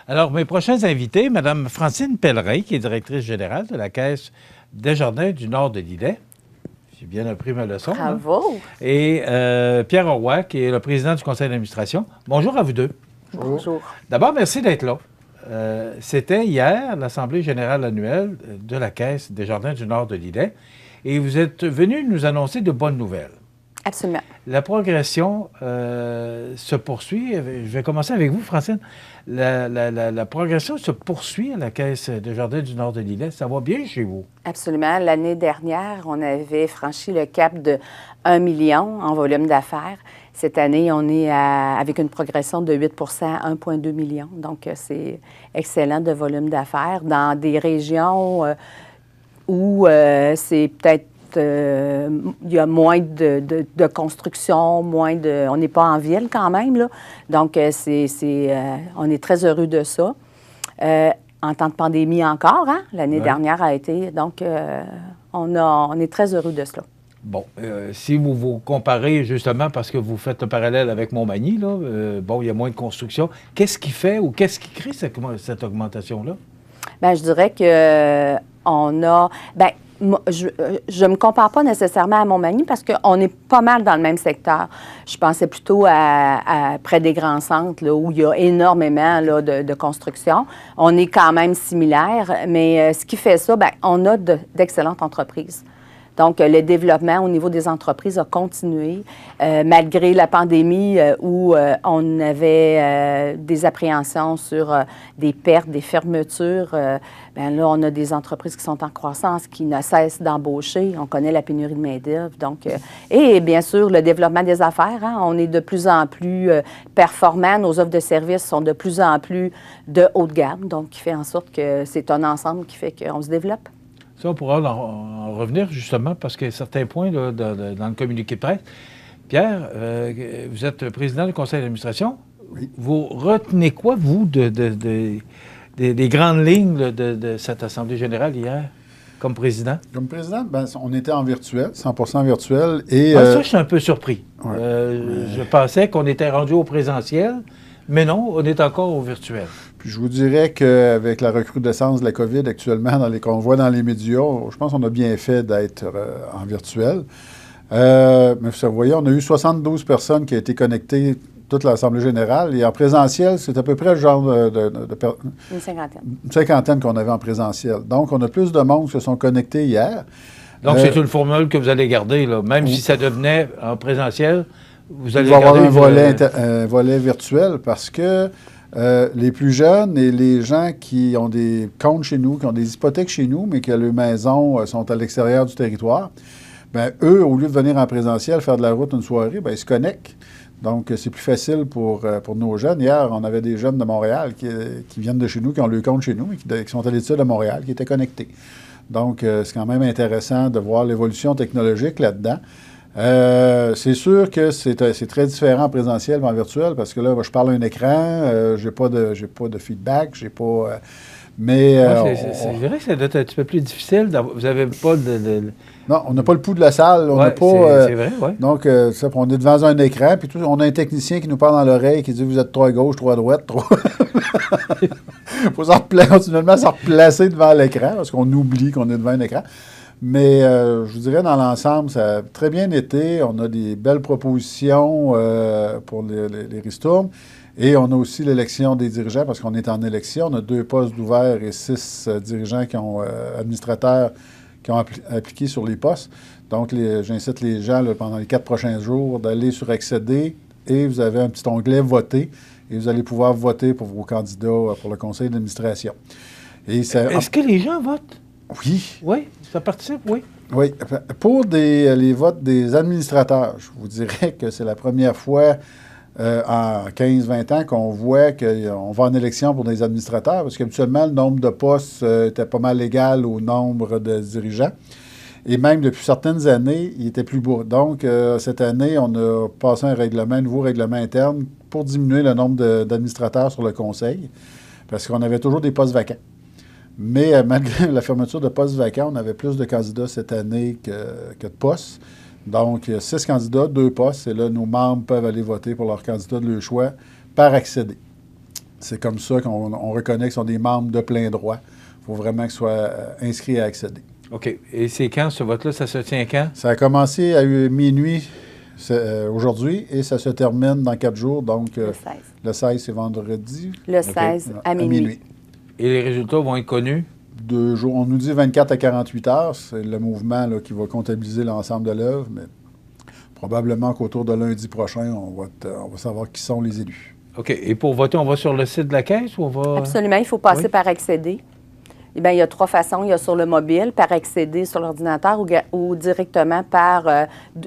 Alors, mes prochains invités, Mme Francine Pellerin, qui est directrice générale de la Caisse Desjardins du Nord de l'Îlet. J'ai bien appris ma leçon. Bravo! Hein? Et Pierre Roy, qui est le président du conseil d'administration. Bonjour à vous deux. Bonjour. D'abord, merci d'être là. C'était hier l'Assemblée générale annuelle de la Caisse Desjardins du Nord de l'Îlet. Et vous êtes venu nous annoncer de bonnes nouvelles. Absolument. La progression se poursuit. Je vais commencer avec vous, Francine. La progression se poursuit à la Caisse Desjardins du Nord de l'Îlet. Ça va bien chez vous? Absolument. L'année dernière, on avait franchi le cap de 1 million en volume d'affaires. Cette année, on est avec une progression de 8 à 1,2 million. Donc, c'est excellent de volume d'affaires dans des régions où c'est peut-être il y a moins de construction, on n'est pas en ville quand même, là. Donc, on est très heureux de ça. En temps de pandémie encore, hein? L'année dernière a été. Donc, on est très heureux de cela. Bon, si vous vous comparez justement, parce que vous faites un parallèle avec Montmagny, là, bon, il y a moins de construction. Qu'est-ce qui fait ou qu'est-ce qui crée cette augmentation-là? Bien, je dirais que on a... Bien, je ne me compare pas nécessairement à Montmagny parce qu'on est pas mal dans le même secteur. Je pensais plutôt à près des grands centres là, où il y a énormément là, de construction. On est quand même similaires, mais ce qui fait ça, bien, on a d'excellentes entreprises. Donc, le développement au niveau des entreprises a continué, malgré la pandémie où on avait des appréhensions sur des pertes, des fermetures. Bien là, on a des entreprises qui sont en croissance, qui ne cessent d'embaucher. On connaît la pénurie de main-d'œuvre. Donc, et bien sûr, le développement des affaires. Hein, on est de plus en plus performants. Nos offres de services sont de plus en plus de haut de gamme. Donc, qui fait en sorte que c'est un ensemble qui fait qu'on se développe. Ça, on pourra en revenir justement parce qu'il y a certains points là, dans le communiqué de presse. Pierre, vous êtes président du conseil d'administration. Oui. Vous retenez quoi, vous, des grandes lignes là, de cette Assemblée générale hier, comme président? Comme président, bien, on était en virtuel, 100% virtuel. Et, ça, je suis un peu surpris. Ouais. Je pensais qu'on était rendu au présentiel, mais non, on est encore au virtuel. Puis je vous dirais qu'avec la recrudescence de la COVID actuellement, qu'on voit dans les médias, je pense qu'on a bien fait d'être en virtuel. Mais vous voyez, on a eu 72 personnes qui ont été connectées toute l'Assemblée générale. Et en présentiel, c'est à peu près le genre Une cinquantaine. Une cinquantaine qu'on avait en présentiel. Donc, on a plus de monde qui se sont connectés hier. Donc, c'est une formule que vous allez garder, là. Même si ça devenait en présentiel, vous allez garder avoir un volet virtuel parce que les plus jeunes et les gens qui ont des comptes chez nous, qui ont des hypothèques chez nous, mais que leurs maisons sont à l'extérieur du territoire, bien, eux, au lieu de venir en présentiel, faire de la route une soirée, bien, ils se connectent. Donc, c'est plus facile pour nos jeunes. Hier, on avait des jeunes de Montréal qui viennent de chez nous, qui ont leur compte chez nous, et qui sont à l'étude de Montréal, qui étaient connectés. Donc, c'est quand même intéressant de voir l'évolution technologique là-dedans. C'est sûr que c'est très différent en présentiel qu'en virtuel parce que là, je parle à un écran, j'ai pas de feedback, j'ai pas... mais... c'est vrai que ça doit être un petit peu plus difficile. Vous n'avez pas de... Non, on n'a pas le pouls de la salle. On n'a pas... c'est vrai, oui. Donc, on est devant un écran, puis on a un technicien qui nous parle dans l'oreille, qui dit « Vous êtes trop à gauche, trop à droite, trop... » Il faut continuellement se replacer devant l'écran parce qu'on oublie qu'on est devant un écran. Mais je vous dirais, dans l'ensemble, ça a très bien été. On a des belles propositions pour les ristournes. Et on a aussi l'élection des dirigeants parce qu'on est en élection. On a 2 postes ouverts et 6 dirigeants administrateurs qui ont appliqué sur les postes. Donc, j'incite les gens là, pendant les 4 prochains jours d'aller sur Accéder et vous avez un petit onglet « Voter » et vous allez pouvoir voter pour vos candidats pour le conseil d'administration. Est-ce que les gens votent? Oui. Oui, ça participe, oui. Oui. Pour les votes des administrateurs, je vous dirais que c'est la première fois en 15-20 ans qu'on voit qu'on va en élection pour des administrateurs, parce qu'habituellement, le nombre de postes était pas mal égal au nombre de dirigeants. Et même depuis certaines années, il était plus bas. Donc, cette année, on a passé un nouveau règlement interne pour diminuer le nombre d'administrateurs sur le conseil, parce qu'on avait toujours des postes vacants. Mais malgré la fermeture de postes vacants, on avait plus de candidats cette année que de postes. Donc, il y a 6 candidats, 2 postes, et là, nos membres peuvent aller voter pour leur candidat de leur choix par accéder. C'est comme ça qu'on reconnaît qu'ils sont des membres de plein droit. Il faut vraiment qu'ils soient inscrits et accéder. OK. Et c'est quand, ce vote-là? Ça se tient quand? Ça a commencé à minuit aujourd'hui et ça se termine dans 4 jours. Donc, Le 16. le 16, c'est vendredi. Le 16 à minuit. Et les résultats vont être connus? 2 jours. On nous dit 24 à 48 heures. C'est le mouvement là, qui va comptabiliser l'ensemble de l'œuvre, mais probablement qu'autour de lundi prochain, on va savoir qui sont les élus. OK. Et pour voter, on va sur le site de la Caisse ou on va... Absolument. Il faut passer Oui. par accéder. Eh bien, il y a 3 façons. Il y a sur le mobile, par accéder sur l'ordinateur ou directement par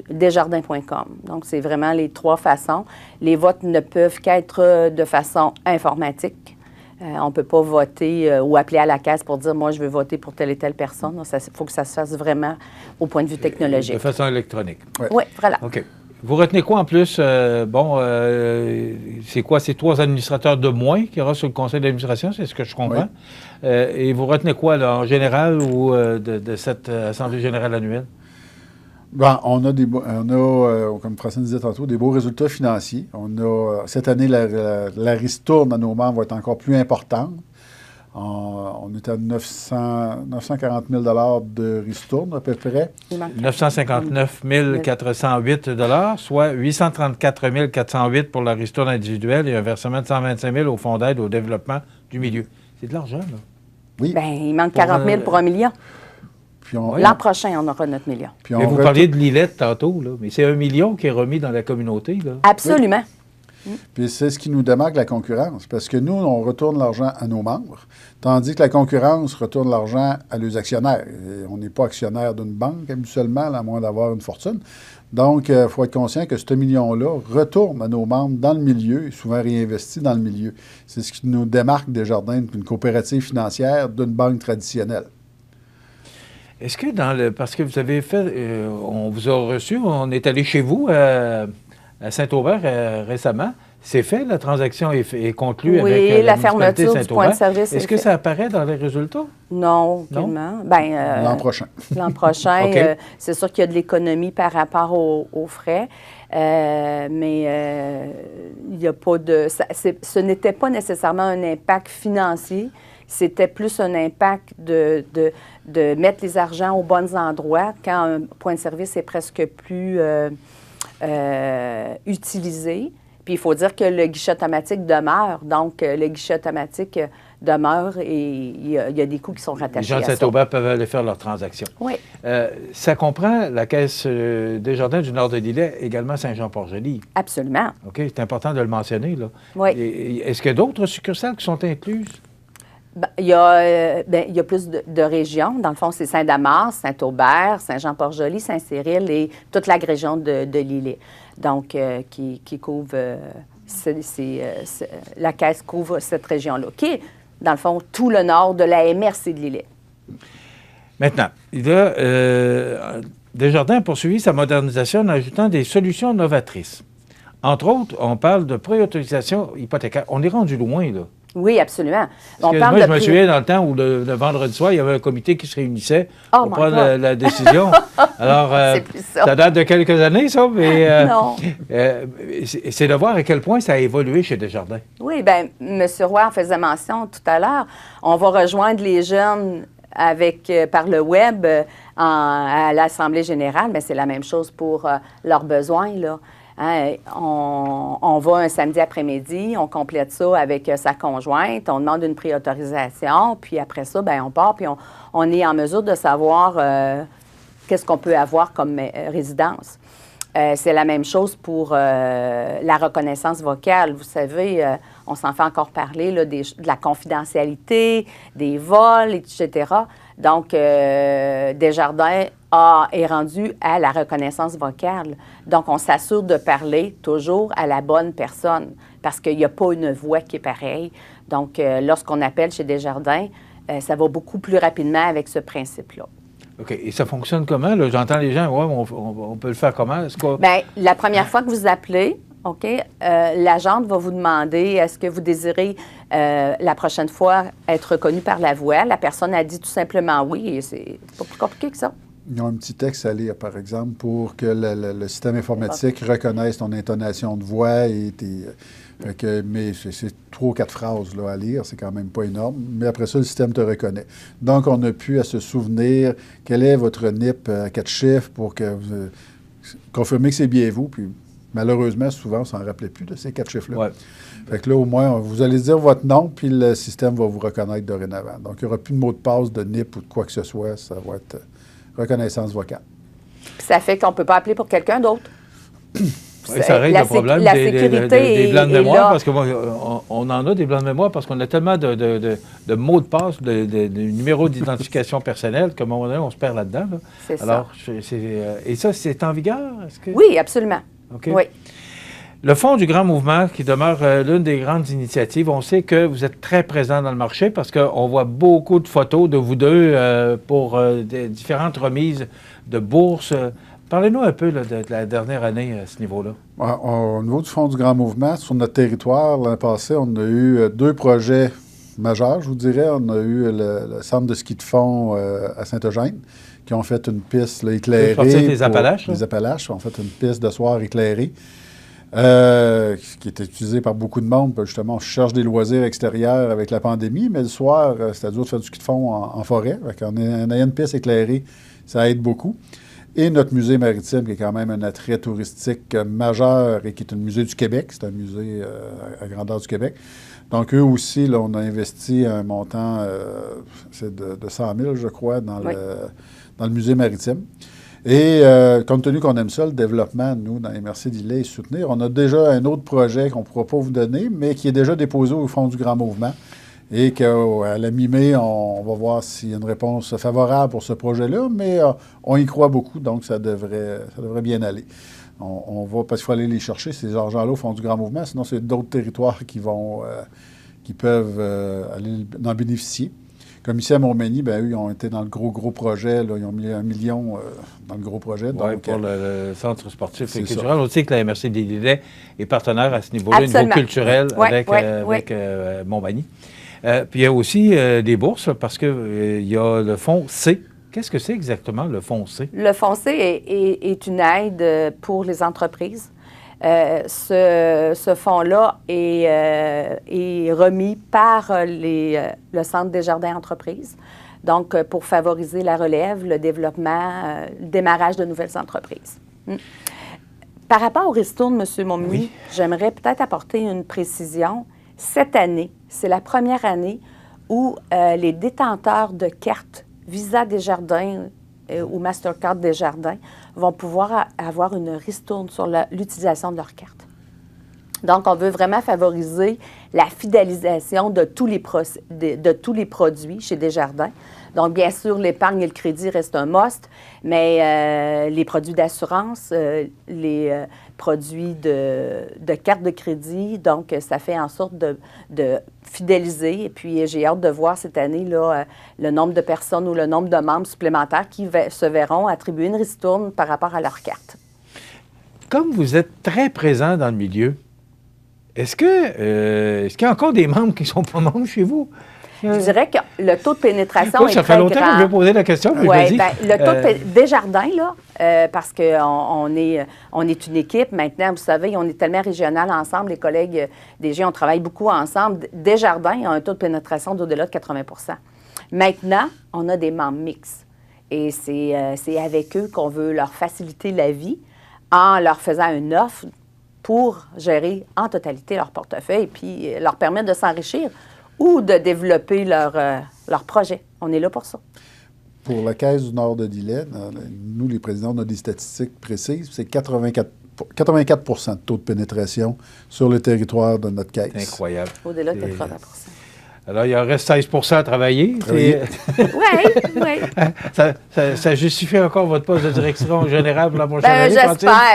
desjardins.com. Donc, c'est vraiment les 3 façons. Les votes ne peuvent qu'être de façon informatique. On ne peut pas voter ou appeler à la caisse pour dire « moi, je veux voter pour telle et telle personne ». Il faut que ça se fasse vraiment au point de vue technologique. De façon électronique. Oui, voilà. OK. Vous retenez quoi en plus? C'est quoi? C'est 3 administrateurs de moins qu'il y aura sur le conseil d'administration, c'est ce que je comprends. Oui. Et vous retenez quoi, là, en général, ou de cette Assemblée générale annuelle? Bon, on a, comme Francine disait tantôt, des beaux résultats financiers. Cette année, la ristourne à nos membres va être encore plus importante. On est à 940 000 de ristourne, à peu près. 959 408 soit 834 408 pour la ristourne individuelle et un versement de 125 000 au Fonds d'aide au développement du milieu. C'est de l'argent, là. Oui. Bien, il manque 40 000 pour 1 million. Puis L'an prochain, on aura notre million. Puis Mais vous parliez de Lillette tantôt, là, mais c'est 1 million qui est remis dans la communauté, là. Absolument. Puis c'est ce qui nous démarque la concurrence, parce que nous, on retourne l'argent à nos membres, tandis que la concurrence retourne l'argent à leurs actionnaires. Et on n'est pas actionnaire d'une banque, habituellement, à moins d'avoir une fortune. Donc, il faut être conscient que ce million-là retourne à nos membres dans le milieu, et souvent réinvesti dans le milieu. C'est ce qui nous démarque Desjardins d'une coopérative financière d'une banque traditionnelle. Est-ce que parce que vous avez fait, on vous a reçu, on est allé chez vous à Saint-Aubert récemment. C'est fait, la transaction est conclue avec la municipalité fermeture du point de service. Est-ce que ça apparaît dans les résultats? Non, aucunement. Ben, l'an prochain. L'an prochain, OK. c'est sûr qu'il y a de l'économie par rapport aux frais, mais il n'y a pas de... ce n'était pas nécessairement un impact financier, c'était plus un impact de mettre les argents aux bons endroits quand un point de service est presque plus utilisé. Puis il faut dire que le guichet automatique demeure. Donc, le guichet automatique demeure et il y a des coûts qui sont rattachés Les gens de à ça. Saint-Aubert peuvent aller faire leurs transactions. Oui. Ça comprend la Caisse Desjardins du Nord de l'Îlet, également Saint-Jean-Port-Joli. Absolument. OK? C'est important de le mentionner, là. Oui. Est-ce qu'il y a d'autres succursales qui sont incluses? Il y a plus de régions. Dans le fond, c'est Saint-Damas, Saint-Aubert, Saint-Jean-Port-Joli, Saint-Cyril et toute la région de l'Îlet. Donc, qui couvre... la Caisse couvre cette région-là, qui est, dans le fond, tout le nord de la MRC de l'Îlet. Maintenant, Desjardins a poursuivi sa modernisation en ajoutant des solutions novatrices. Entre autres, on parle de préautorisation hypothécaire. On est rendu loin, là. Oui, absolument. Parce que moi, je me souviens dans le temps où le vendredi soir, il y avait un comité qui se réunissait pour prendre la décision. Alors, ça date de quelques années, ça, mais non. C'est de voir à quel point ça a évolué chez Desjardins. Oui, bien, M. Roy en faisait mention tout à l'heure. On va rejoindre les jeunes par le web à l'Assemblée générale, mais c'est la même chose pour leurs besoins, là. Hein, on va un samedi après-midi, on complète ça avec sa conjointe, on demande une préautorisation, puis après ça, bien, on part, puis on est en mesure de savoir qu'est-ce qu'on peut avoir comme résidence. C'est la même chose pour la reconnaissance vocale. Vous savez, on s'en fait encore parler, là, de la confidentialité, des vols, etc. Donc, Desjardins est rendu à la reconnaissance vocale. Donc, on s'assure de parler toujours à la bonne personne parce qu'il n'y a pas une voix qui est pareille. Donc, lorsqu'on appelle chez Desjardins, ça va beaucoup plus rapidement avec ce principe-là. OK. Et ça fonctionne comment? Là? J'entends les gens, ouais, on peut le faire comment? Bien, la première fois que vous appelez, OK, l'agente va vous demander est-ce que vous désirez la prochaine fois être reconnu par la voix. La personne a dit tout simplement oui et c'est pas plus compliqué que ça. Ils ont un petit texte à lire, par exemple, pour que le système informatique reconnaisse ton intonation de voix et mais c'est 3 ou 4 phrases là, à lire, c'est quand même pas énorme. Mais après ça, le système te reconnaît. Donc, on a pu à se souvenir quel est votre NIP à 4 chiffres pour que vous confirmer que c'est bien vous. Puis, malheureusement, souvent, on s'en rappelait plus de ces 4 chiffres-là. Ouais. Fait que là, au moins, vous allez dire votre nom, puis le système va vous reconnaître dorénavant. Donc, il n'y aura plus de mot de passe, de NIP ou de quoi que ce soit. Ça va être reconnaissance vocale. Puis ça fait qu'on ne peut pas appeler pour quelqu'un d'autre. Oui, ça règle le problème des blancs de mémoire, parce qu'on en a des blancs de mémoire parce qu'on a tellement de mots de passe, de numéros d'identification personnelle qu'à un moment donné, on se perd là-dedans. Là. C'est Alors, ça. Et ça, c'est en vigueur? Oui, absolument. OK. Oui. Le Fonds du Grand Mouvement, qui demeure l'une des grandes initiatives, on sait que vous êtes très présent dans le marché parce qu'on voit beaucoup de photos de vous deux pour différentes remises de bourses. Parlez-nous un peu là, de la dernière année à ce niveau-là. Au niveau du Fonds du Grand Mouvement, sur notre territoire, l'an passé, on a eu 2 projets majeurs, je vous dirais. On a eu le centre de ski de fond à Saint-Eugène, qui ont fait une piste là, éclairée. Les Appalaches. Les Appalaches ont fait une piste de soir éclairée, qui était utilisée par beaucoup de monde. Justement, on cherche des loisirs extérieurs avec la pandémie, mais le soir, c'était dur de faire du ski de fond en forêt. En ayant une piste éclairée, ça aide beaucoup. Et notre musée maritime, qui est quand même un attrait touristique majeur et qui est un musée du Québec. C'est un musée à grandeur du Québec. Donc, eux aussi, là, on a investi un montant, c'est de 100 000, je crois, dans le musée maritime. Et compte tenu qu'on aime ça, le développement, nous, dans MRC d'Îlet et Soutenir, on a déjà un autre projet qu'on ne pourra pas vous donner, mais qui est déjà déposé au Fonds du Grand Mouvement. Et qu'à la mi-mai, on va voir s'il y a une réponse favorable pour ce projet-là, mais on y croit beaucoup, donc ça devrait bien aller. On va, parce qu'il faut aller les chercher, ces argents-là, au Fonds du Grand Mouvement, sinon c'est d'autres territoires qui peuvent aller en bénéficier. Comme ici à Montmagny, bien, eux, ils ont été dans le gros projet, là, ils ont mis 1 million dans le gros projet. Oui, pour le centre sportif et culturel. On sait que la MRC d'Îlet est partenaire à ce niveau-là, au niveau culturel, avec Montmagny. Puis il y a aussi des bourses parce qu'il y a le fonds C. Qu'est-ce que c'est exactement, le fonds C? Le fonds C est une aide pour les entreprises. Ce fonds-là est remis par le Centre Desjardins Entreprises, donc pour favoriser la relève, le développement, le démarrage de nouvelles entreprises. Par rapport au ristourne, M. Montmagny, j'aimerais peut-être apporter une précision. Cette année, c'est la première année où les détenteurs de cartes Visa Desjardins ou Mastercard Desjardins vont pouvoir avoir une ristourne sur l'utilisation de leur carte. Donc, on veut vraiment favoriser la fidélisation de tous les produits chez Desjardins. Donc, bien sûr, l'épargne et le crédit restent un must, mais les produits d'assurance, les produits de carte de crédit, donc ça fait en sorte de fidéliser. Et puis, j'ai hâte de voir cette année là, le nombre de personnes ou le nombre de membres supplémentaires qui se verront attribuer une ristourne par rapport à leur carte. Comme vous êtes très présent dans le milieu, est-ce qu'il y a encore des membres qui ne sont pas membres chez vous? Je dirais que le taux de pénétration est très grand. Ça fait longtemps que je vais poser la question, mais oui, le taux de Desjardins, là, parce qu'on est une équipe. Maintenant, vous savez, on est tellement régional ensemble. Les collègues DG, on travaille beaucoup ensemble. Desjardins a un taux de pénétration d'au-delà de 80 %. Maintenant, on a des membres mixtes. Et c'est avec eux qu'on veut leur faciliter la vie en leur faisant une offre pour gérer en totalité leur portefeuille et puis leur permettre de s'enrichir ou de développer leur projet. On est là pour ça. Pour la Caisse du Nord de l'Îlet, nous, les présidents, on a des statistiques précises. C'est 84 de taux de pénétration sur le territoire de notre caisse. C'est incroyable. Au-delà de 80 % Alors, il en reste 16 à travailler. Oui. Ça justifie encore votre poste de direction générale pour la prochaine année?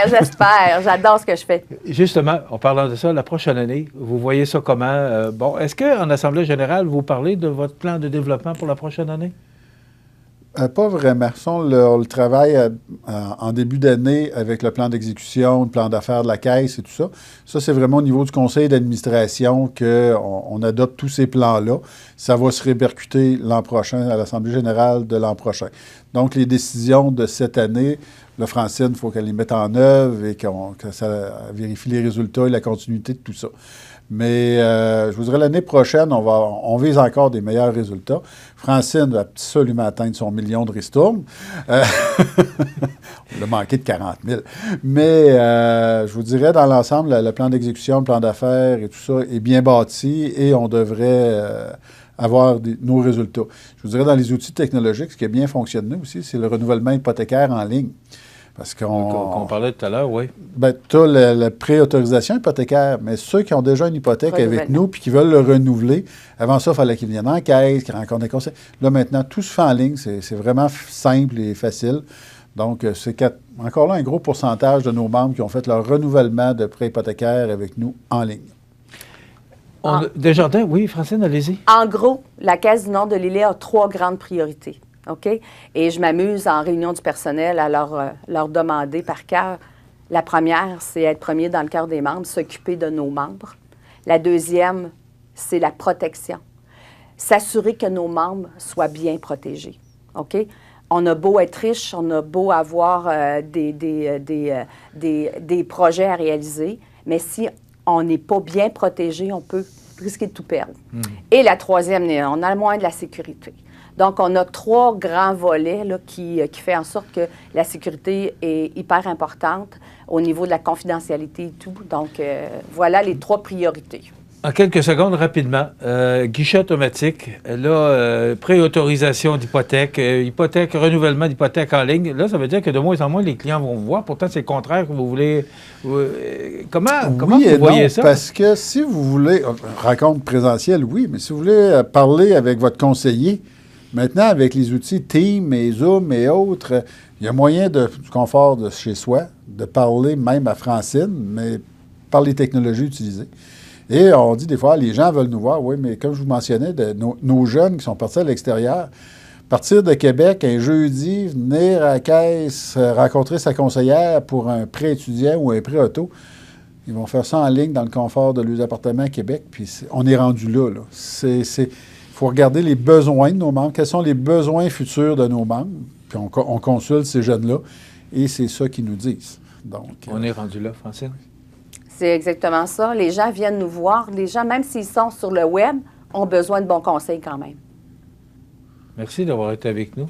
J'espère. J'adore ce que je fais. Justement, en parlant de ça, la prochaine année, vous voyez ça comment? Est-ce qu'en Assemblée générale, vous parlez de votre plan de développement pour la prochaine année? Pas vraiment. Ça, on le travaille en début d'année avec le plan d'exécution, le plan d'affaires de la Caisse et tout ça. Ça, c'est vraiment au niveau du conseil d'administration qu'on adopte tous ces plans-là. Ça va se répercuter l'an prochain à l'Assemblée générale de l'an prochain. Donc, les décisions de cette année, là, Francine, il faut qu'elle les mette en œuvre et que ça vérifie les résultats et la continuité de tout ça. Mais je vous dirais, l'année prochaine, on vise encore des meilleurs résultats. Francine va absolument atteindre son million de ristournes. On a manqué de 40 000. Mais je vous dirais, dans l'ensemble, le plan d'exécution, le plan d'affaires et tout ça est bien bâti et on devrait avoir nos résultats. Je vous dirais, dans les outils technologiques, ce qui a bien fonctionné aussi, c'est le renouvellement hypothécaire en ligne. Parce qu'on parlait tout à l'heure, oui. Bien, tu as la préautorisation hypothécaire, mais ceux qui ont déjà une hypothèque avec nous puis qui veulent le renouveler, avant ça, il fallait qu'ils viennent en caisse, qu'ils rencontrent des conseils. Là, maintenant, tout se fait en ligne. C'est vraiment simple et facile. Donc, c'est encore là un gros pourcentage de nos membres qui ont fait leur renouvellement de prêt hypothécaire avec nous en ligne. Desjardins, oui, Francine, allez-y. En gros, la Caisse du Nord de l'Îlet a 3 grandes priorités. OK? Et je m'amuse en réunion du personnel à leur demander par cœur. La première, c'est être premier dans le cœur des membres, s'occuper de nos membres. La deuxième, c'est la protection. S'assurer que nos membres soient bien protégés. OK? On a beau être riche, on a beau avoir des projets à réaliser, mais si on n'est pas bien protégé, on peut risquer de tout perdre. Et la troisième, on a le moyen de la sécurité. Donc, on a 3 grands volets là, qui font en sorte que la sécurité est hyper importante au niveau de la confidentialité et tout. Donc, voilà les 3 priorités. En quelques secondes, rapidement, guichet automatique, là, préautorisation d'hypothèque, renouvellement d'hypothèque en ligne. Là, ça veut dire que de moins en moins, les clients vont vous voir. Pourtant, c'est le contraire que vous voulez. Comment vous voyez ça? Parce que si vous voulez, rencontre présentielle, oui, mais si vous voulez parler avec votre conseiller, maintenant, avec les outils Teams et Zoom et autres, il y a moyen du confort de chez soi, de parler même à Francine, mais par les technologies utilisées. Et on dit des fois, les gens veulent nous voir, oui, mais comme je vous mentionnais, nos jeunes qui sont partis à l'extérieur, partir de Québec un jeudi, venir à la caisse, rencontrer sa conseillère pour un prêt étudiant ou un prêt auto, ils vont faire ça en ligne dans le confort de leurs appartements à Québec, puis on est rendu là. Il faut regarder les besoins de nos membres, quels sont les besoins futurs de nos membres, puis on consulte ces jeunes-là, et c'est ça qu'ils nous disent. Donc, on est rendu là, Francine? C'est exactement ça. Les gens viennent nous voir. Les gens, même s'ils sont sur le web, ont besoin de bons conseils quand même. Merci d'avoir été avec nous.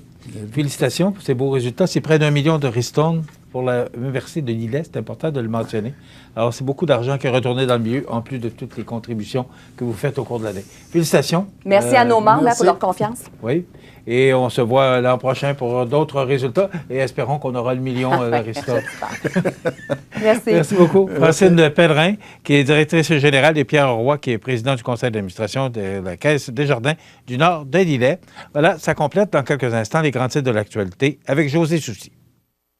Félicitations pour ces beaux résultats. C'est près d'1 million de ristournes pour l'Université de l'Îlet. C'est important de le mentionner. Alors, c'est beaucoup d'argent qui est retourné dans le milieu, en plus de toutes les contributions que vous faites au cours de l'année. Félicitations. Merci à nos membres pour leur confiance. Oui. Et on se voit l'an prochain pour d'autres résultats et espérons qu'on aura le million de ristournes. Merci. Merci beaucoup. Francine Pellerin, qui est directrice générale, et Pierre Roy, qui est président du conseil d'administration de la Caisse Desjardins du Nord de l'Îlet. Voilà, ça complète dans quelques instants les grands titres de l'actualité avec José Soucy.